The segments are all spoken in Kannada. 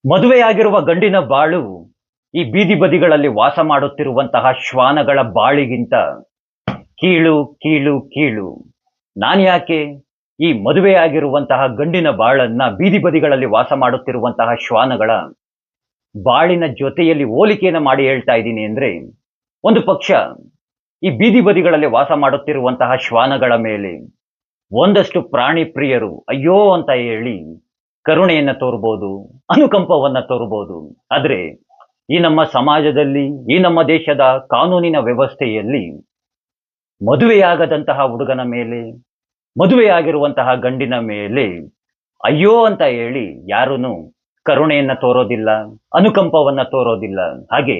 ಮದುವೆಯಾಗಿರುವ ಗಂಡಿನ ಬಾಳು ಈ ಬೀದಿ ಬದಿಗಳಲ್ಲಿ ವಾಸ ಮಾಡುತ್ತಿರುವಂತಹ ಶ್ವಾನಗಳ ಬಾಳಿಗಿಂತ ಕೀಳು ಕೀಳು ಕೀಳು. ನಾನ್ಯಾಕೆ ಈ ಮದುವೆಯಾಗಿರುವಂತಹ ಗಂಡಿನ ಬಾಳನ್ನ ಬೀದಿ ಬದಿಗಳಲ್ಲಿ ವಾಸ ಮಾಡುತ್ತಿರುವಂತಹ ಶ್ವಾನಗಳ ಬಾಳಿನ ಜೊತೆಯಲ್ಲಿ ಹೋಲಿಕೆಯನ್ನು ಮಾಡಿ ಹೇಳ್ತಾ ಇದ್ದೀನಿ ಅಂದ್ರೆ, ಒಂದು ಪಕ್ಷ ಈ ಬೀದಿ ಬದಿಗಳಲ್ಲಿ ವಾಸ ಮಾಡುತ್ತಿರುವಂತಹ ಶ್ವಾನಗಳ ಮೇಲೆ ಒಂದಷ್ಟು ಪ್ರಾಣಿ ಪ್ರಿಯರು ಅಯ್ಯೋ ಅಂತ ಹೇಳಿ ಕರುಣೆಯನ್ನ ತೋರ್ಬೋದು, ಅನುಕಂಪವನ್ನ ತೋರ್ಬೋದು. ಆದ್ರೆ ಈ ನಮ್ಮ ಸಮಾಜದಲ್ಲಿ, ಈ ನಮ್ಮ ದೇಶದ ಕಾನೂನಿನ ವ್ಯವಸ್ಥೆಯಲ್ಲಿ ಮದುವೆಯಾಗದಂತಹ ಹುಡುಗನ ಮೇಲೆ, ಮದುವೆಯಾಗಿರುವಂತಹ ಗಂಡಿನ ಮೇಲೆ ಅಯ್ಯೋ ಅಂತ ಹೇಳಿ ಯಾರೂನು ಕರುಣೆಯನ್ನ ತೋರೋದಿಲ್ಲ, ಅನುಕಂಪವನ್ನ ತೋರೋದಿಲ್ಲ. ಹಾಗೆ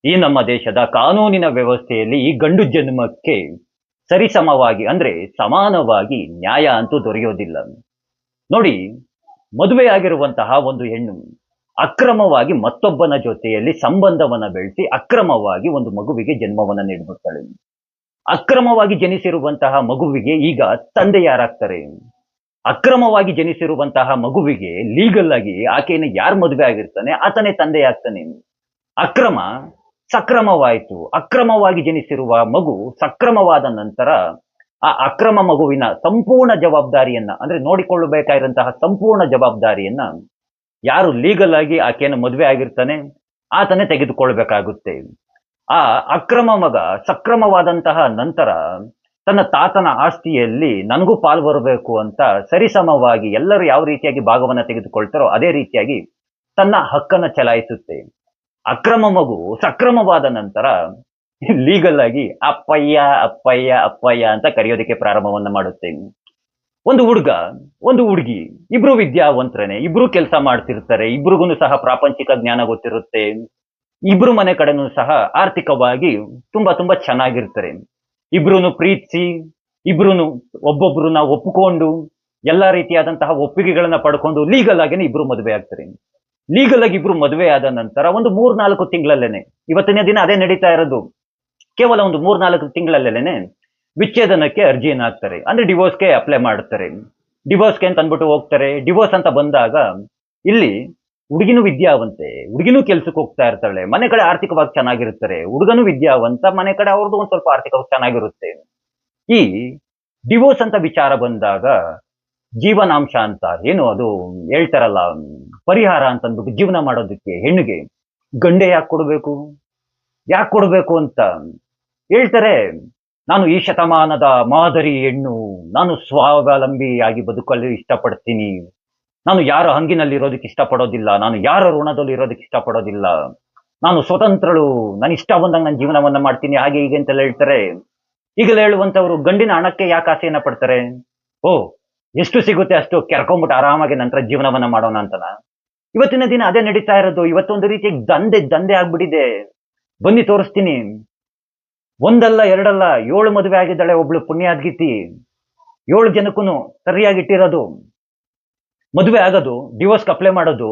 ಈ ನಮ್ಮ ದೇಶದ ಕಾನೂನಿನ ವ್ಯವಸ್ಥೆಯಲ್ಲಿ ಈ ಗಂಡು ಜನ್ಮಕ್ಕೆ ಸರಿಸಮವಾಗಿ ಅಂದ್ರೆ ಸಮಾನವಾಗಿ ನ್ಯಾಯ ಅಂತೂ ದೊರೆಯೋದಿಲ್ಲ. ನೋಡಿ, ಮದುವೆಯಾಗಿರುವಂತಹ ಒಂದು ಹೆಣ್ಣು ಅಕ್ರಮವಾಗಿ ಮತ್ತೊಬ್ಬನ ಜೊತೆಯಲ್ಲಿ ಸಂಬಂಧವನ್ನ ಬೆಳೆಸಿ ಅಕ್ರಮವಾಗಿ ಒಂದು ಮಗುವಿಗೆ ಜನ್ಮವನ್ನ ನೀಡ್ಬಿಡ್ತಾಳೆ. ಅಕ್ರಮವಾಗಿ ಜನಿಸಿರುವಂತಹ ಮಗುವಿಗೆ ಈಗ ತಂದೆ ಯಾರಾಗ್ತಾರೆ? ಅಕ್ರಮವಾಗಿ ಜನಿಸಿರುವಂತಹ ಮಗುವಿಗೆ ಲೀಗಲ್ ಆಗಿ ಆಕೆಯನ್ನು ಯಾರು ಮದುವೆ ಆಗಿರ್ತಾನೆ ಆತನೇ ತಂದೆ ಆಗ್ತಾನೆ. ಅಕ್ರಮ ಸಕ್ರಮವಾಯಿತು. ಅಕ್ರಮವಾಗಿ ಜನಿಸಿರುವ ಮಗು ಸಕ್ರಮವಾದ ನಂತರ ಆ ಅಕ್ರಮ ಮಗುವಿನ ಸಂಪೂರ್ಣ ಜವಾಬ್ದಾರಿಯನ್ನ ಅಂದ್ರೆ ನೋಡಿಕೊಳ್ಳಬೇಕಾಗಿರುವಂತಹ ಸಂಪೂರ್ಣ ಜವಾಬ್ದಾರಿಯನ್ನ ಯಾರು ಲೀಗಲ್ ಆಗಿ ಆಕೆಯನ್ನು ಮದುವೆ ಆಗಿರ್ತಾನೆ ಆತನೇ ತೆಗೆದುಕೊಳ್ಬೇಕಾಗುತ್ತೆ. ಆ ಅಕ್ರಮ ಮಗ ಸಕ್ರಮವಾದಂತಹ ನಂತರ ತನ್ನ ತಾತನ ಆಸ್ತಿಯಲ್ಲಿ ನನಗೂ ಪಾಲು ಬರಬೇಕು ಅಂತ ಸರಿಸಮವಾಗಿ ಎಲ್ಲರೂ ಯಾವ ರೀತಿಯಾಗಿ ಭಾಗವನ್ನ ತೆಗೆದುಕೊಳ್ತಾರೋ ಅದೇ ರೀತಿಯಾಗಿ ತನ್ನ ಹಕ್ಕನ್ನ ಚಲಾಯಿಸುತ್ತೆ. ಅಕ್ರಮ ಮಗು ಸಕ್ರಮವಾದ ನಂತರ ಲೀಗಲ್ ಆಗಿ ಅಪ್ಪಯ್ಯ ಅಪ್ಪಯ್ಯ ಅಪ್ಪಯ್ಯ ಅಂತ ಕರೆಯೋದಕ್ಕೆ ಪ್ರಾರಂಭವನ್ನ ಮಾಡುತ್ತೆ. ಒಂದು ಹುಡುಗ, ಒಂದು ಹುಡುಗಿ, ಇಬ್ರು ವಿದ್ಯಾವಂತರನೆ, ಇಬ್ರು ಕೆಲಸ ಮಾಡ್ತಿರ್ತಾರೆ, ಇಬ್ರಿಗೂ ಸಹ ಪ್ರಾಪಂಚಿಕ ಜ್ಞಾನ ಗೊತ್ತಿರುತ್ತೆ, ಇಬ್ರು ಮನೆ ಕಡೆನೂ ಸಹ ಆರ್ಥಿಕವಾಗಿ ತುಂಬಾ ತುಂಬಾ ಚೆನ್ನಾಗಿರ್ತಾರೆ. ಇಬ್ರು ಪ್ರೀತಿಸಿ, ಇಬ್ರು ಒಬ್ಬೊಬ್ರನ್ನ ಒಪ್ಪಿಕೊಂಡು ಎಲ್ಲಾ ರೀತಿಯಾದಂತಹ ಒಪ್ಪಿಗೆಗಳನ್ನ ಪಡ್ಕೊಂಡು ಲೀಗಲ್ ಆಗೇನೆ ಇಬ್ರು ಮದುವೆ ಆಗ್ತಾರೆ. ಲೀಗಲ್ ಆಗಿ ಇಬ್ರು ಮದುವೆ ಆದ ನಂತರ ಒಂದು 3-4 ತಿಂಗಳಲ್ಲೇನೆ, ಇವತ್ತಿನ ದಿನ ಅದೇ ನಡೀತಾ ಇರೋದು, ಕೇವಲ ಒಂದು 3-4 ತಿಂಗಳಲ್ಲೇನೆ ವಿಚ್ಛೇದನಕ್ಕೆ ಅರ್ಜಿಯನ್ನ ಹಾಕ್ತಾರೆ. ಅಂದ್ರೆ ಡಿವೋರ್ಸ್ಗೆ ಅಪ್ಲೈ ಮಾಡ್ತಾರೆ. ಡಿವೋರ್ಸ್ಗೆ ಅಂತ ಅಂದ್ಬಿಟ್ಟು ಹೋಗ್ತಾರೆ. ಡಿವೋರ್ಸ್ ಅಂತ ಬಂದಾಗ ಇಲ್ಲಿ ಹುಡುಗಿನೂ ವಿದ್ಯಾವಂತೆ, ಹುಡುಗಿನೂ ಕೆಲ್ಸಕ್ಕೆ ಹೋಗ್ತಾ ಇರ್ತಾಳೆ, ಮನೆ ಕಡೆ ಆರ್ಥಿಕವಾಗಿ ಚೆನ್ನಾಗಿರ್ತಾರೆ, ಹುಡುಗನೂ ವಿದ್ಯಾವಂತ, ಮನೆ ಕಡೆ ಅವ್ರದ್ದು ಒಂದ್ ಸ್ವಲ್ಪ ಆರ್ಥಿಕವಾಗಿ ಚೆನ್ನಾಗಿರುತ್ತೆ. ಈ ಡಿವೋರ್ಸ್ ಅಂತ ವಿಚಾರ ಬಂದಾಗ ಜೀವನಾಂಶ ಅಂತ ಏನು ಅದು ಹೇಳ್ತಾರಲ್ಲ, ಪರಿಹಾರ ಅಂತ ಅಂದ್ಬಿಟ್ಟು ಜೀವನ ಮಾಡೋದಕ್ಕೆ ಹೆಣ್ಣಿಗೆ ಗಂಡೆ ಯಾಕೆ ಕೊಡ್ಬೇಕು, ಯಾಕೆ ಕೊಡ್ಬೇಕು ಅಂತ ಹೇಳ್ತಾರೆ. ನಾನು ಈ ಶತಮಾನದ ಮಾದರಿ ಹೆಣ್ಣು, ನಾನು ಸ್ವಾವಲಂಬಿಯಾಗಿ ಬದುಕಲು ಇಷ್ಟಪಡ್ತೀನಿ, ನಾನು ಯಾರ ಹಂಗಿನಲ್ಲಿ ಇರೋದಕ್ಕೆ ಇಷ್ಟಪಡೋದಿಲ್ಲ, ನಾನು ಯಾರ ಋಣದಲ್ಲಿ ಇರೋದಕ್ಕೆ ಇಷ್ಟಪಡೋದಿಲ್ಲ, ನಾನು ಸ್ವತಂತ್ರಳು, ನಾನು ಇಷ್ಟ ಬಂದಂಗೆ ನನ್ನ ಜೀವನವನ್ನ ಮಾಡ್ತೀನಿ, ಹಾಗೆ ಹೀಗೆ ಅಂತೆಲ್ಲ ಹೇಳ್ತಾರೆ. ಈಗಲೇ ಹೇಳುವಂತವ್ರು ಗಂಡಿನ ಹಣಕ್ಕೆ ಯಾಕೆ ಆಸೆಯನ್ನ ಪಡ್ತಾರೆ? ಓ, ಎಷ್ಟು ಸಿಗುತ್ತೆ ಅಷ್ಟು ಕೆರ್ಕೊಂಡ್ಬಿಟ್ಟು ಆರಾಮಾಗಿ ನಂತರ ಜೀವನವನ್ನ ಮಾಡೋಣ ಅಂತನ. ಇವತ್ತಿನ ದಿನ ಅದೇ ನಡೀತಾ ಇರೋದು. ಇವತ್ತೊಂದು ರೀತಿ ದಂಧೆ ದಂಧೆ ಆಗ್ಬಿಟ್ಟಿದೆ. ಬನ್ನಿ ತೋರಿಸ್ತೀನಿ. ಒಂದಲ್ಲ ಎರಡಲ್ಲ 7 ಮದುವೆ ಆಗಿದ್ದಾಳೆ ಒಬ್ಳು ಪುಣ್ಯಾದ್ಗೀತಿ. 7 ಜನಕ್ಕೂ ಸರಿಯಾಗಿ ಇಟ್ಟಿರೋದು. ಮದುವೆ ಆಗೋದು, ಡಿವೋರ್ಸ್ಗೆ ಅಪ್ಲೈ ಮಾಡೋದು,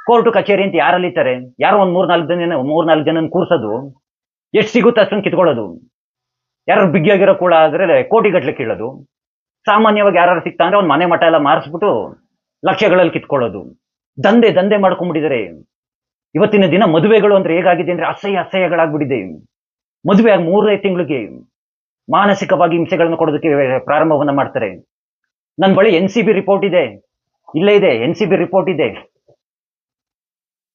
ಕೋರ್ಟು ಕಚೇರಿ ಅಂತ ಯಾರು ಅಲಿತಾರೆ? ಯಾರೋ ಒಂದ್ 3-4 ಜನನ ಕೂರ್ಸೋದು, ಎಷ್ಟು ಸಿಗುತ್ತೆ ಅಷ್ಟೊಂದು ಕಿತ್ಕೊಳ್ಳೋದು. ಯಾರು ಬಿಗ್ಗಿಯಾಗಿರೋ ಕೂಡ ಆದ್ರೆ ಕೋಟಿಗಟ್ಲೆ ಕೀಳೋದು. ಸಾಮಾನ್ಯವಾಗಿ ಯಾರು ಸಿಗ್ತಾ ಅಂದ್ರೆ ಒಂದ್ ಮನೆ ಮಠ ಎಲ್ಲ ಮಾರಿಸ್ಬಿಟ್ಟು ಲಕ್ಷಗಳಲ್ಲಿ ಕಿತ್ಕೊಳ್ಳೋದು. ದಂಧೆ ದಂಧೆ ಮಾಡ್ಕೊಂಡ್ಬಿಟ್ಟಿದ್ದಾರೆ. ಇವತ್ತಿನ ದಿನ ಮದುವೆಗಳು ಅಂದ್ರೆ ಹೇಗಾಗಿದೆ ಅಂದ್ರೆ ಅಸಹ್ಯಗಳಾಗ್ಬಿಟ್ಟಿದೆ. ಮದುವೆ ಆಗಿ 3 ತಿಂಗಳಿಗೆ ಮಾನಸಿಕವಾಗಿ ಹಿಂಸೆಗಳನ್ನು ಕೊಡೋದಕ್ಕೆ ಪ್ರಾರಂಭವನ್ನ ಮಾಡ್ತಾರೆ. ನನ್ನ ಬಳಿ NCB ರಿಪೋರ್ಟ್ ಇದೆ, ಇಲ್ಲೇ ಇದೆ, NCB ರಿಪೋರ್ಟ್ ಇದೆ.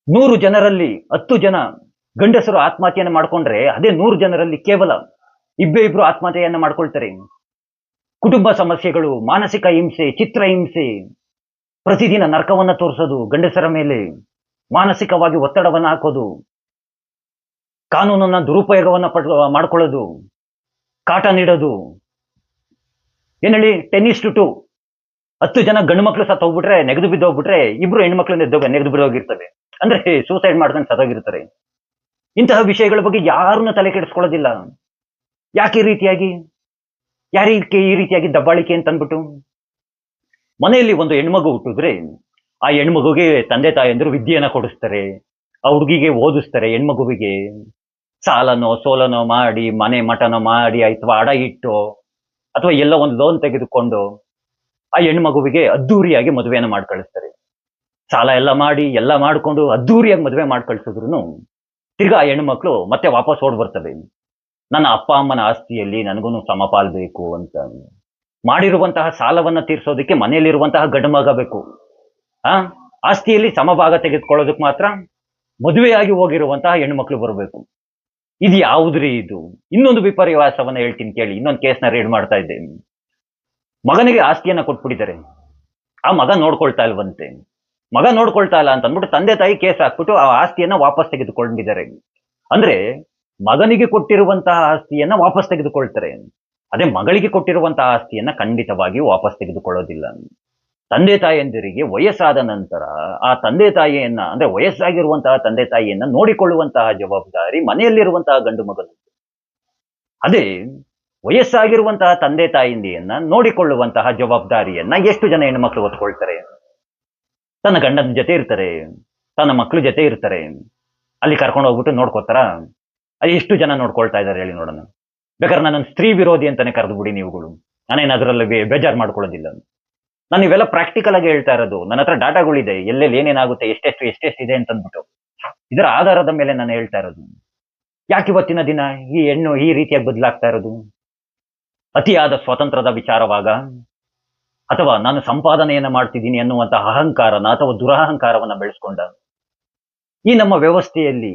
100 ಜನರಲ್ಲಿ 10 ಜನ ಗಂಡಸರು ಆತ್ಮಹತ್ಯೆಯನ್ನು ಮಾಡ್ಕೊಂಡ್ರೆ ಅದೇ 100 ಜನರಲ್ಲಿ ಕೇವಲ ಇಬ್ರು ಆತ್ಮಹತ್ಯೆಯನ್ನ ಮಾಡ್ಕೊಳ್ತಾರೆ. ಕುಟುಂಬ ಸಮಸ್ಯೆಗಳು, ಮಾನಸಿಕ ಹಿಂಸೆ, ಚಿತ್ರ ಹಿಂಸೆ, ಪ್ರತಿದಿನ ನರಕವನ್ನ ತೋರಿಸೋದು ಗಂಡಸರ ಮೇಲೆ, ಮಾನಸಿಕವಾಗಿ ಒತ್ತಡವನ್ನ ಹಾಕೋದು, ಕಾನೂನನ್ನ ದುರುಪಯೋಗವನ್ನ ಮಾಡ್ಕೊಳ್ಳೋದು, ಕಾಟ ನೀಡೋದು. ಏನ್ ಹೇಳಿ, 10:2. 10 ಜನ ಗಂಡು ಮಕ್ಳು ಸತ್ತು ಹೋಗ್ಬಿಟ್ರೆ, ನೆಗೆದು ಬಿದ್ದು ಹೋಗ್ಬಿಟ್ರೆ, ಇಬ್ರು ಹೆಣ್ಮಕ್ಳು ನೆಗೆದು ಬಿದ್ದೋಗಿರ್ತವೆ. ಅಂದ್ರೆ ಸೂಸೈಡ್ ಮಾಡ್ಕೊಂಡು ಸತ್ತೋಗಿರ್ತಾರೆ. ಇಂತಹ ವಿಷಯಗಳ ಬಗ್ಗೆ ಯಾರನ್ನು ತಲೆ ಕೆಡಿಸ್ಕೊಳ್ಳೋದಿಲ್ಲ. ಯಾಕೆ ಈ ರೀತಿಯಾಗಿ, ಯಾರಿಗೆ ಈ ರೀತಿಯಾಗಿ ದಬ್ಬಾಳಿಕೆ ಅಂತ ಅಂದ್ಬಿಟ್ಟು? ಮನೆಯಲ್ಲಿ ಒಂದು ಹೆಣ್ಮಗು ಹುಟ್ಟಿದ್ರೆ ಆ ಹೆಣ್ಮಗುಗೆ ತಂದೆ ತಾಯಂದ್ರು ವಿದ್ಯೆಯನ್ನ ಕೊಡಿಸ್ತಾರೆ, ಆ ಹುಡುಗಿಗೆ ಓದಿಸ್ತಾರೆ. ಹೆಣ್ಮಗುವಿಗೆ ಸಾಲನೋ ಸೋಲನೋ ಮಾಡಿ, ಮನೆ ಮಠನೋ ಮಾಡಿ, ಅಥವಾ ಅಡ ಇಟ್ಟು, ಅಥವಾ ಎಲ್ಲ ಒಂದು ಲೋನ್ ತೆಗೆದುಕೊಂಡು ಆ ಹೆಣ್ಮಗುವಿಗೆ ಅದ್ದೂರಿಯಾಗಿ ಮದುವೆಯನ್ನು ಮಾಡಿ ಕಳಿಸ್ತಾರೆ. ಸಾಲ ಎಲ್ಲ ಮಾಡಿ ಎಲ್ಲ ಮಾಡ್ಕೊಂಡು ಅದ್ದೂರಿಯಾಗಿ ಮದುವೆ ಮಾಡಿ ಕಳ್ಸಿದ್ರು ತಿರ್ಗಾ ಆ ಹೆಣ್ಮಕ್ಳು ಮತ್ತೆ ವಾಪಸ್ ಓಡ್ ಬರ್ತವೆ. ನನ್ನ ಅಪ್ಪ ಅಮ್ಮನ ಆಸ್ತಿಯಲ್ಲಿ ನನಗೂ ಸಮಪಾಲ್ ಬೇಕು ಅಂತ. ಮಾಡಿರುವಂತಹ ಸಾಲವನ್ನ ತೀರ್ಸೋದಕ್ಕೆ ಮನೆಯಲ್ಲಿರುವಂತಹ ಗಂಡು ಮಗ ಬೇಕು. ಆ ಆಸ್ತಿಯಲ್ಲಿ ಸಮಭಾಗ ತೆಗೆದುಕೊಳ್ಳೋದಕ್ಕೆ ಮಾತ್ರ ಮದುವೆಯಾಗಿ ಹೋಗಿರುವಂತಹ ಹೆಣ್ಮಕ್ಳು ಬರಬೇಕು. ಇದು ಯಾವುದ್ರಿ ಇದು? ಇನ್ನೊಂದು ವಿಪರ್ಯಾಸವನ್ನ ಹೇಳ್ತೀನಿ ಕೇಳಿ. ಇನ್ನೊಂದು ಕೇಸ್ನ ರೀಡ್ ಮಾಡ್ತಾ ಇದ್ದೆ. ಮಗನಿಗೆ ಆಸ್ತಿಯನ್ನ ಕೊಟ್ಬಿಟ್ಟಿದ್ದಾರೆ. ಆ ಮಗ ನೋಡ್ಕೊಳ್ತಾ ಇಲ್ವಂತೆ. ಮಗ ನೋಡ್ಕೊಳ್ತಾ ಇಲ್ಲ ಅಂತ ಅಂದ್ಬಿಟ್ಟು ತಂದೆ ತಾಯಿ ಕೇಸ್ ಹಾಕ್ಬಿಟ್ಟು ಆ ಆಸ್ತಿಯನ್ನ ವಾಪಸ್ ತೆಗೆದುಕೊಂಡಿದ್ದಾರೆ. ಅಂದ್ರೆ ಮಗನಿಗೆ ಕೊಟ್ಟಿರುವಂತಹ ಆಸ್ತಿಯನ್ನ ವಾಪಸ್ ತೆಗೆದುಕೊಳ್ತಾರೆ. ಅದೇ ಮಗಳಿಗೆ ಕೊಟ್ಟಿರುವಂತಹ ಆಸ್ತಿಯನ್ನ ಖಂಡಿತವಾಗಿಯೂ ವಾಪಸ್ ತೆಗೆದುಕೊಳ್ಳೋದಿಲ್ಲ. ತಂದೆ ತಾಯಿಯಂದಿರಿಗೆ ವಯಸ್ಸಾದ ನಂತರ ಆ ತಂದೆ ತಾಯಿಯನ್ನ, ಅಂದ್ರೆ ವಯಸ್ಸಾಗಿರುವಂತಹ ತಂದೆ ತಾಯಿಯನ್ನ ನೋಡಿಕೊಳ್ಳುವಂತಹ ಜವಾಬ್ದಾರಿ ಮನೆಯಲ್ಲಿರುವಂತಹ ಗಂಡು ಮಗನ. ಅದೇ ವಯಸ್ಸಾಗಿರುವಂತಹ ತಂದೆ ತಾಯಿಯನ್ನ ನೋಡಿಕೊಳ್ಳುವಂತಹ ಜವಾಬ್ದಾರಿಯನ್ನ ಎಷ್ಟು ಜನ ಹೆಣ್ಮಕ್ಳು ಹೊತ್ಕೊಳ್ತಾರೆ? ತನ್ನ ಗಂಡನ ಜೊತೆ ಇರ್ತಾರೆ, ತನ್ನ ಮಕ್ಕಳ ಜೊತೆ ಇರ್ತಾರೆ, ಅಲ್ಲಿ ಕರ್ಕೊಂಡು ಹೋಗ್ಬಿಟ್ಟು ನೋಡ್ಕೋತಾರ? ಅದು ಎಷ್ಟು ಜನ ನೋಡ್ಕೊಳ್ತಾ ಇದ್ದಾರೆ ಹೇಳಿ ನೋಡೋಣ. ಬೇಕಾದ್ರೆ ನಾನೊಂದು ಸ್ತ್ರೀ ವಿರೋಧಿ ಅಂತಾನೆ ಕರೆದು ಬಿಡಿ ನೀವುಗಳು, ನಾನೇನು ಅದರಲ್ಲಿ ಬೇಜಾರು ಮಾಡ್ಕೊಳ್ಳೋದಿಲ್ಲ. ನಾನು ಇವೆಲ್ಲ ಪ್ರಾಕ್ಟಿಕಲ್ ಆಗಿ ಹೇಳ್ತಾ ಇರೋದು. ನನ್ನ ಹತ್ರ ಡಾಟಾಗಳಿದೆ, ಎಲ್ಲೆಲ್ಲಿ ಏನೇನಾಗುತ್ತೆ, ಎಷ್ಟೆಷ್ಟು ಇದೆ ಅಂತ ಅಂದ್ಬಿಟ್ಟು. ಇದರ ಆಧಾರದ ಮೇಲೆ ನಾನು ಹೇಳ್ತಾ ಇರೋದು. ಯಾಕೆ ಇವತ್ತಿನ ದಿನ ಈ ಹೆಣ್ಣು ಈ ರೀತಿಯಾಗಿ ಬದಲಾಗ್ತಾ ಇರೋದು? ಅತಿಯಾದ ಸ್ವಾತಂತ್ರ್ಯದ ವಿಚಾರವಾಗ, ಅಥವಾ ನಾನು ಸಂಪಾದನೆಯನ್ನ ಮಾಡ್ತಿದ್ದೀನಿ ಅನ್ನುವಂತಹ ಅಹಂಕಾರನ ಅಥವಾ ದುರಹಂಕಾರವನ್ನ ಬೆಳೆಸ್ಕೊಂಡ? ಈ ನಮ್ಮ ವ್ಯವಸ್ಥೆಯಲ್ಲಿ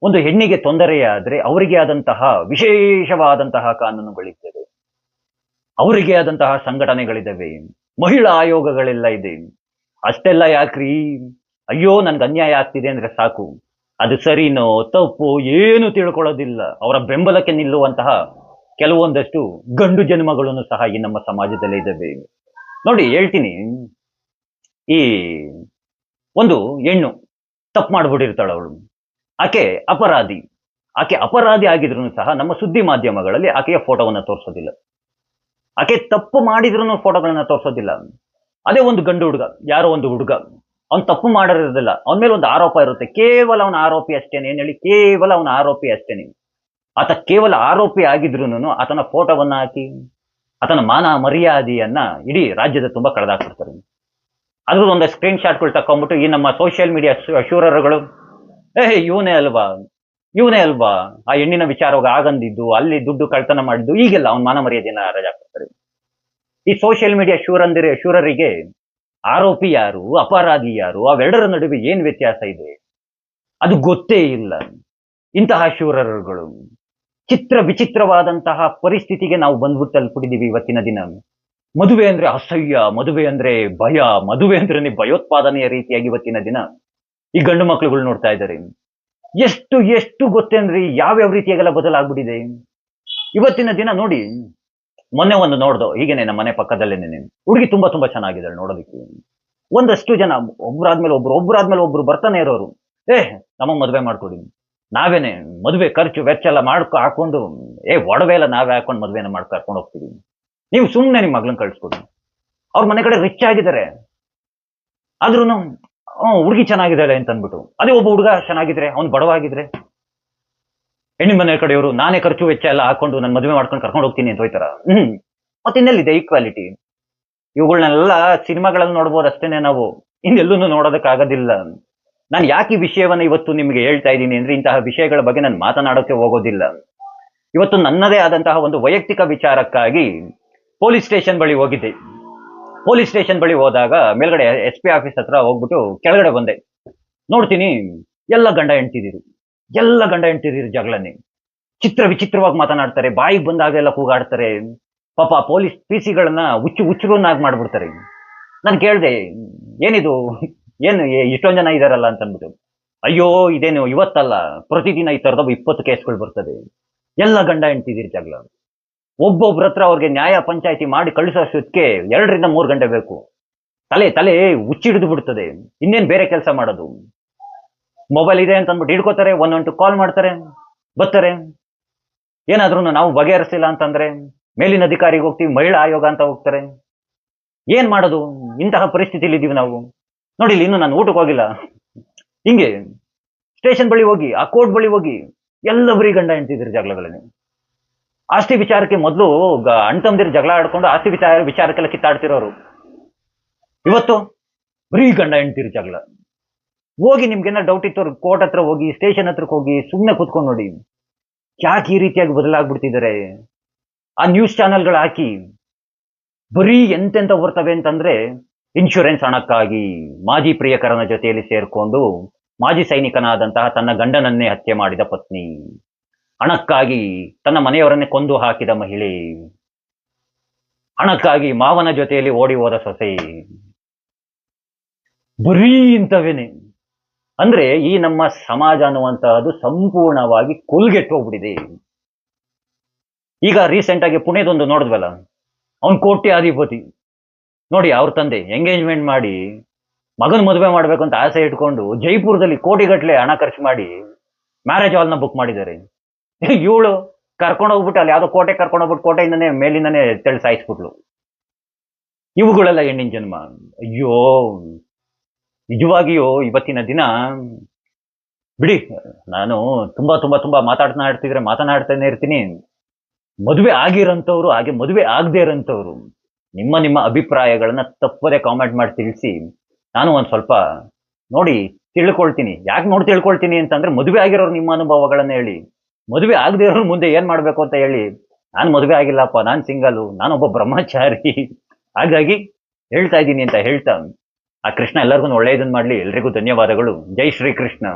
ಒಂದು ಹೆಣ್ಣಿಗೆ ತೊಂದರೆಯಾದ್ರೆ ಅವರಿಗೆ ಆದಂತಹ ವಿಶೇಷವಾದಂತಹ ಕಾನೂನುಗಳಿದ್ದಾವೆ, ಅವರಿಗೆ ಆದಂತಹ ಸಂಘಟನೆಗಳಿದ್ದಾವೆ, ಮಹಿಳಾ ಆಯೋಗಗಳೆಲ್ಲ ಇದೆ. ಅಷ್ಟೆಲ್ಲ ಯಾಕ್ರಿ? ಅಯ್ಯೋ ನನ್ಗೆ ಅನ್ಯಾಯ ಆಗ್ತಿದೆ ಅಂದ್ರೆ ಸಾಕು, ಅದು ಸರಿನೋ ತಪ್ಪು ಏನು ತಿಳ್ಕೊಳ್ಳೋದಿಲ್ಲ. ಅವರ ಬೆಂಬಲಕ್ಕೆ ನಿಲ್ಲುವಂತಹ ಕೆಲವೊಂದಷ್ಟು ಗಂಡು ಜನ್ಮಗಳನ್ನು ಸಹ ಈ ನಮ್ಮ ಸಮಾಜದಲ್ಲಿ ಇದ್ದಾವೆ. ನೋಡಿ ಹೇಳ್ತೀನಿ, ಈ ಒಂದು ಹೆಣ್ಣು ತಪ್ಪು ಮಾಡ್ಬಿಟ್ಟಿರ್ತಾಳೆ ಅವಳು, ಆಕೆ ಅಪರಾಧಿ ಆಗಿದ್ರು ಸಹ ನಮ್ಮ ಸುದ್ದಿ ಮಾಧ್ಯಮಗಳಲ್ಲಿ ಆಕೆಯ ಫೋಟೋವನ್ನ ತೋರಿಸೋದಿಲ್ಲ. ಆಕೆ ತಪ್ಪು ಮಾಡಿದ್ರು ಫೋಟೋಗಳನ್ನ ತೋರಿಸೋದಿಲ್ಲ. ಅದೇ ಒಂದು ಗಂಡು ಹುಡುಗ, ಯಾರೋ ಒಂದು ಹುಡುಗ, ಅವ್ನು ತಪ್ಪು ಮಾಡಿರೋದಿಲ್ಲ, ಅವನ ಮೇಲೆ ಒಂದು ಆರೋಪ ಇರುತ್ತೆ, ಕೇವಲ ಅವನ ಆರೋಪಿ ಅಷ್ಟೇನೆ. ಏನ್ ಹೇಳಿ? ಕೇವಲ ಅವನ ಆರೋಪಿ ಅಷ್ಟೇನೆ. ಆತ ಕೇವಲ ಆರೋಪಿ ಆಗಿದ್ರು ಆತನ ಫೋಟೋವನ್ನ ಹಾಕಿ ಆತನ ಮಾನ ಮರ್ಯಾದೆಯನ್ನ ಇಡೀ ರಾಜ್ಯದ ತುಂಬಾ ಕಳೆದಾಕ್ಬಿಡ್ತಾರೆ. ಅದ್ರ ಒಂದು ಸ್ಕ್ರೀನ್ ಶಾಟ್ಗಳು ತಕೊಂಡ್ಬಿಟ್ಟು ಈ ನಮ್ಮ ಸೋಷಿಯಲ್ ಮೀಡಿಯಾ ಶೂರರ್ಗಳು, ಇವನೇ ಅಲ್ವಾ ಆ ಹೆಣ್ಣಿನ ವಿಚಾರವಾಗ ಆಗಂದಿದ್ದು, ಅಲ್ಲಿ ದುಡ್ಡು ಕಳ್ತನ ಮಾಡಿದ್ದು, ಈಗೆಲ್ಲ ಅವನ ಮಾನ ಮರ್ಯಾದೆಯನ್ನ ಹರಾಜಾಕ್ಬಿಡ್ತಾರೆ. ಈ ಸೋಷಿಯಲ್ ಮೀಡಿಯಾ ಶೂರರಿಗೆ ಆರೋಪಿ ಯಾರು, ಅಪರಾಧಿ ಯಾರು, ಅವೆರಡರ ನಡುವೆ ಏನ್ ವ್ಯತ್ಯಾಸ ಇದೆ ಅದು ಗೊತ್ತೇ ಇಲ್ಲ. ಇಂತಹ ಶೂರರುಗಳು ವಿಚಿತ್ರವಾದಂತಹ ಪರಿಸ್ಥಿತಿಗೆ ನಾವು ಬಂದ್ಬಿಟ್ಟು ತಲುಪಿದ್ದೀವಿ ಇವತ್ತಿನ ದಿನ. ಮದುವೆ ಅಂದ್ರೆ ಅಸಹ್ಯ, ಮದುವೆ ಅಂದ್ರೆ ಭಯ, ಮದುವೆ ಅಂದ್ರೆ ಭಯೋತ್ಪಾದನೆಯ ರೀತಿಯಾಗಿ ಇವತ್ತಿನ ದಿನ ಈ ಗಂಡು ಮಕ್ಕಳುಗಳು ನೋಡ್ತಾ ಇದ್ದಾರೆ. ಎಷ್ಟು ಗೊತ್ತೇನ್ರಿ ಯಾವ್ಯಾವ ರೀತಿಯಾಗೆಲ್ಲ ಬದಲಾಗ್ಬಿಟ್ಟಿದೆ ಇವತ್ತಿನ ದಿನ. ನೋಡಿ, ಮೊನ್ನೆ ಒಂದು ನೋಡ್ದೋ, ಹೀಗೇನೆ ನಮ್ಮ ಮನೆ ಪಕ್ಕದಲ್ಲೇನೆ ಹುಡುಗಿ ತುಂಬಾ ಚೆನ್ನಾಗಿದ್ದಾಳೆ ನೋಡೋದಕ್ಕೆ. ಒಂದಷ್ಟು ಜನ ಒಬ್ರಾದ್ಮೇಲೆ ಒಬ್ರು ಬರ್ತಾನೆ ಇರೋರು, ನಮ್ಮ ಮದುವೆ ಮಾಡ್ಕೊಡಿ, ನಾವೇನೆ ಮದುವೆ ಖರ್ಚು ವೆಚ್ಚ ಎಲ್ಲ ಹಾಕೊಂಡು ಒಡವೆ ಎಲ್ಲ ನಾವೇ ಹಾಕೊಂಡು ಮದುವೆನ ಕರ್ಕೊಂಡು ಹೋಗ್ತೀವಿ, ನೀವು ಸುಮ್ಮನೆ ನಿಮ್ಮ ಮಗಳನ್ನ ಕಳಿಸ್ಕೊಡಿ. ಅವ್ರ ಮನೆ ಕಡೆ ರಿಚ್ ಆಗಿದ್ದಾರೆ, ಆದ್ರೂ ಹುಡುಗಿ ಚೆನ್ನಾಗಿದ್ದಾಳೆ ಅಂತ ಅಂದ್ಬಿಟ್ಟು, ಅದೇ ಒಬ್ಬ ಹುಡುಗ ಚೆನ್ನಾಗಿದ್ರೆ, ಅವ್ನು ಬಡವಾಗಿದ್ರೆ, ಹೆಣ್ಣಿನ ಮನೆ ಕಡೆಯವರು ನಾನೇ ಖರ್ಚು ವೆಚ್ಚ ಎಲ್ಲ ಹಾಕೊಂಡು ನನ್ನ ಮದುವೆ ಮಾಡ್ಕೊಂಡು ಕರ್ಕೊಂಡು ಹೋಗ್ತೀನಿ ಅಂತ ಹೋಯ್ತಾರ. ಮತ್ತಿನ್ನೆಲ್ಲಿದೆ ಈಕ್ವಾಲಿಟಿ? ಇವುಗಳನ್ನೆಲ್ಲ ಸಿನಿಮಾಗಳಲ್ಲಿ ನೋಡ್ಬೋದು ಅಷ್ಟೇನೆ, ನಾವು ಇನ್ನೆಲ್ಲೂ ನೋಡೋದಕ್ಕಾಗೋದಿಲ್ಲ. ನಾನು ಯಾಕೆ ಈ ವಿಷಯವನ್ನ ಇವತ್ತು ನಿಮಗೆ ಹೇಳ್ತಾ ಇದ್ದೀನಿ ಅಂದ್ರೆ, ಇಂತಹ ವಿಷಯಗಳ ಬಗ್ಗೆ ನಾನು ಮಾತನಾಡೋಕೆ ಹೋಗೋದಿಲ್ಲ. ಇವತ್ತು ನನ್ನದೇ ಆದಂತಹ ಒಂದು ವೈಯಕ್ತಿಕ ವಿಚಾರಕ್ಕಾಗಿ ಪೊಲೀಸ್ ಸ್ಟೇಷನ್ ಬಳಿ ಹೋಗಿದ್ದೆ. ಪೊಲೀಸ್ ಸ್ಟೇಷನ್ ಬಳಿ ಹೋದಾಗ ಮೇಲ್ಗಡೆ SP ಆಫೀಸ್ ಹತ್ರ ಹೋಗ್ಬಿಟ್ಟು ಕೆಳಗಡೆ ಬಂದೆ. ನೋಡ್ತೀನಿ ಎಲ್ಲ ಗಂಡ ಹೆಂಡ್ತಿದಿರು ಜಗಳನೆ, ವಿಚಿತ್ರವಾಗಿ ಮಾತನಾಡ್ತಾರೆ, ಬಾಯಿಗೆ ಬಂದಾಗೆಲ್ಲ ಕೂಗಾಡ್ತಾರೆ. ಪಾಪ ಪೊಲೀಸ್ PC-ಗಳನ್ನ ಹುಚ್ಚರನ್ನಾಗಿ ಮಾಡ್ಬಿಡ್ತಾರೆ. ನಾನು ಕೇಳ್ದೆ, ಏನಿದು, ಏನು ಇಷ್ಟೊಂದು ಜನ ಇದಾರಲ್ಲ ಅಂತ ಅಂದ್ಬಿಟ್ಟು. ಅಯ್ಯೋ ಇದೇನು ಇವತ್ತಲ್ಲ, ಪ್ರತಿದಿನ ಈ ತರದ 20 ಕೇಸ್ಗಳು ಬರ್ತದೆ. ಎಲ್ಲ ಗಂಡ ಹೆಂಡ್ತಿದಿರು ಜಗಳ. ಒಬ್ಬೊಬ್ರ ಹತ್ರ ಅವ್ರಿಗೆ ನ್ಯಾಯ ಪಂಚಾಯಿತಿ ಮಾಡಿ ಕಳಿಸೋಷ್ಟಕ್ಕೆ 2 ರಿಂದ 3 ಗಂಟೆ ಬೇಕು. ತಲೆ ಹುಚ್ಚಿಡಿದು ಬಿಡ್ತದೆ. ಇನ್ನೇನ್ ಬೇರೆ ಕೆಲಸ ಮಾಡೋದು? ಮೊಬೈಲ್ ಇದೆ ಅಂತ ಅಂದ್ಬಿಟ್ಟು ಹಿಡ್ಕೋತಾರೆ, 112 ಕಾಲ್ ಮಾಡ್ತಾರೆ, ಬರ್ತಾರೆ. ಏನಾದ್ರೂ ನಾವು ಬಗೆಹರಿಸಿಲ್ಲ ಅಂತಂದ್ರೆ ಮೇಲಿನ ಅಧಿಕಾರಿಗೆ ಹೋಗ್ತೀವಿ, ಮಹಿಳಾ ಆಯೋಗ ಅಂತ ಹೋಗ್ತಾರೆ. ಏನ್ ಮಾಡೋದು? ಇಂತಹ ಪರಿಸ್ಥಿತಿಲಿ ಇದೀವಿ ನಾವು. ನೋಡಿ, ಇನ್ನು ನಾನು ಊಟಕ್ಕೆ ಹೋಗಿಲ್ಲ, ಹಿಂಗೆ ಸ್ಟೇಷನ್ ಬಳಿ ಹೋಗಿ, ಆ ಕೋರ್ಟ್ ಬಳಿ ಹೋಗಿ, ಎಲ್ಲವರಿಗೆ ಗಂಡ ಹೆಂಡ್ತಿದ್ರು ಜಗಳಗಳೇನೆ. ಆಸ್ತಿ ವಿಚಾರಕ್ಕೆ ಮೊದಲು ಅಣ್ಣ ತಮ್ಮದಿರು ಜಗಳ ಆಡ್ಕೊಂಡು ಆಸ್ತಿ ವಿಚಾರಕ್ಕೆಲ್ಲ ಕಿತ್ತಾಡ್ತಿರೋರು, ಇವತ್ತು ಬರೀ ಗಂಡ ಹೆಂಡ್ತಿರ್ ಜಗಳ. ಹೋಗಿ ನಿಮ್ಗೇನ ಡೌಟ್ ಇತ್ತು ಕೋರ್ಟ್ ಹತ್ರ ಹೋಗಿ, ಸ್ಟೇಷನ್ ಹತ್ರಕ್ಕೆ ಹೋಗಿ ಸುಮ್ಮನೆ ಕೂತ್ಕೊಂಡು ನೋಡಿ. ಯಾಕೆ ಈ ರೀತಿಯಾಗಿ ಬದಲಾಗ್ಬಿಡ್ತಿದ್ದಾರೆ? ಆ ನ್ಯೂಸ್ ಚಾನೆಲ್ಗಳು ಹಾಕಿ ಬರೀ ಎಂತೆಂತ ಬರ್ತವೆ ಅಂತಂದ್ರೆ, ಇನ್ಶೂರೆನ್ಸ್ ಹಣಕ್ಕಾಗಿ ಮಾಜಿ ಪ್ರಿಯಕರನ ಜೊತೆಯಲ್ಲಿ ಸೇರ್ಕೊಂಡು ಮಾಜಿ ಸೈನಿಕನಾದಂತಹ ತನ್ನ ಗಂಡನನ್ನೇ ಹತ್ಯೆ ಮಾಡಿದ ಪತ್ನಿ, ಹಣಕ್ಕಾಗಿ ತನ್ನ ಮನೆಯವರನ್ನೇ ಕೊಂದು ಹಾಕಿದ ಮಹಿಳೆ, ಹಣಕ್ಕಾಗಿ ಮಾವನ ಜೊತೆಯಲ್ಲಿ ಓಡಿ ಹೋದ ಸೊಸೆ, ಬರೀ ಇಂಥವೇನೆ. ಅಂದ್ರೆ ಈ ನಮ್ಮ ಸಮಾಜ ಅನ್ನುವಂತಹದ್ದು ಸಂಪೂರ್ಣವಾಗಿ ಕೊಲ್ಗೆಟ್ಟು ಹೋಗ್ಬಿಟ್ಟಿದೆ. ಈಗ ರೀಸೆಂಟ್ ಆಗಿ ಪುಣೆದೊಂದು ನೋಡಿದ್ವಲ್ಲ, ಅವನ್ ಕೋಟ್ಯಾಧಿಪತಿ ನೋಡಿ, ಅವ್ರ ತಂದೆ ಎಂಗೇಜ್ಮೆಂಟ್ ಮಾಡಿ ಮಗನ ಮದುವೆ ಮಾಡ್ಬೇಕು ಅಂತ ಆಸೆ ಇಟ್ಕೊಂಡು ಜೈಪುರದಲ್ಲಿ ಕೋಟಿಗಟ್ಲೆ ಹಣ ಖರ್ಚು ಮಾಡಿ ಮ್ಯಾರೇಜ್ ಹಾಲ್ನ ಬುಕ್ ಮಾಡಿದ್ದಾರೆ. ಇವಳು ಕರ್ಕೊಂಡು ಹೋಗ್ಬಿಟ್ಟು ಅಲ್ಲಿ ಯಾವ್ದೋ ಕೋಟೆ ಕರ್ಕೊಂಡು ಹೋಗ್ಬಿಟ್ಟು ಕೋಟೆಯಿಂದನೇ ಮೇಲಿಂದನೇ ತೆಳು ಸಾಯಿಸ್ಬಿಟ್ಲು. ಇವುಗಳೆಲ್ಲ ಹೆಣ್ಣಿನ ಜನ್ಮ. ಅಯ್ಯೋ, ನಿಜವಾಗಿಯೂ ಇವತ್ತಿನ ದಿನ ಬಿಡಿ, ನಾನು ತುಂಬಾ ತುಂಬಾ ತುಂಬಾ ಮಾತನಾಡ್ತಾನೆ ಇರ್ತೀನಿ. ಮದುವೆ ಆಗಿರೋಂಥವ್ರು, ಹಾಗೆ ಮದುವೆ ಆಗದೆ ಇರೋಂಥವ್ರು, ನಿಮ್ಮ ನಿಮ್ಮ ಅಭಿಪ್ರಾಯಗಳನ್ನ ತಪ್ಪದೆ ಕಾಮೆಂಟ್ ಮಾಡಿ ತಿಳಿಸಿ. ನಾನು ಒಂದ್ ಸ್ವಲ್ಪ ನೋಡಿ ತಿಳ್ಕೊಳ್ತೀನಿ. ಯಾಕೆ ನೋಡಿ ತಿಳ್ಕೊಳ್ತೀನಿ ಅಂತಂದ್ರೆ, ಮದುವೆ ಆಗಿರೋರು ನಿಮ್ಮ ಅನುಭವಗಳನ್ನ ಹೇಳಿ, ಮದುವೆ ಆಗದೆ ಇರೋರು ಮುಂದೆ ಏನ್ ಮಾಡ್ಬೇಕು ಅಂತ ಹೇಳಿ. ನಾನು ಮದುವೆ ಆಗಿಲ್ಲಪ್ಪ, ನಾನು ಸಿಂಗಲು, ನಾನೊಬ್ಬ ಬ್ರಹ್ಮಚಾರಿ, ಹಾಗಾಗಿ ಹೇಳ್ತಾ ಇದ್ದೀನಿ ಅಂತ ಹೇಳ್ತಾ, ಆ ಕೃಷ್ಣ ಎಲ್ಲರಿಗೂ ಒಳ್ಳೆಯದನ್ನ ಮಾಡ್ಲಿ. ಎಲ್ರಿಗೂ ಧನ್ಯವಾದಗಳು. ಜೈ ಶ್ರೀ ಕೃಷ್ಣ.